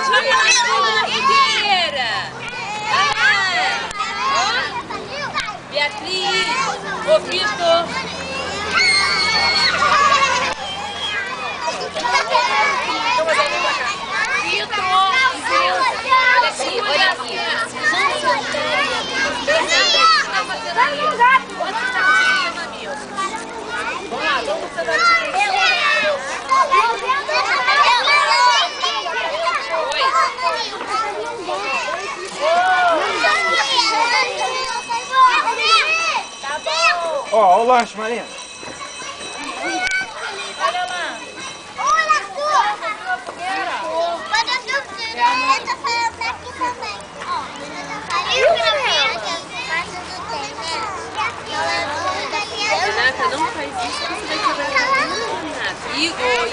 na fogueira. Beatriz, ô Vitor. Olha aqui. Vamos lá, vamos Ó, o lanche, Marina. Olha lá. Olha a sua. Quando eu dormir, eu tô falando aqui também. Ó, eu Renata, não faz isso, você vai quebrar a Renata. Igor,